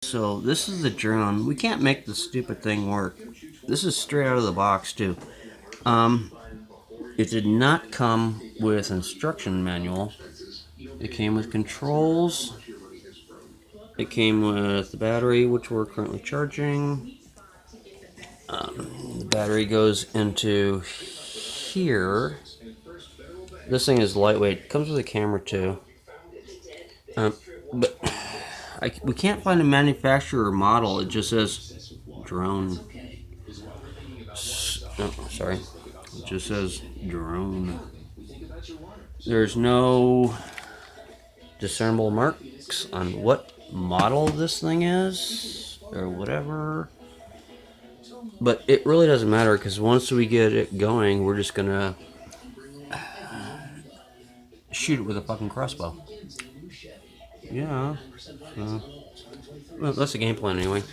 So this is the drone. We can't make the stupid thing work. This is straight out of the box too. Um, it did not come with instruction manual. It came with controls. It came with the battery, which we're currently charging. The battery goes into here. This thing is lightweight. It comes with a camera too. But we can't find a manufacturer model. It just says drone. Oh, sorry. It just says drone. There's no discernible marks on what model this thing is or whatever. But it really doesn't matter because once we get it going, we're just gonna shoot it with a fucking crossbow. Yeah. Well, that's the game plan anyway.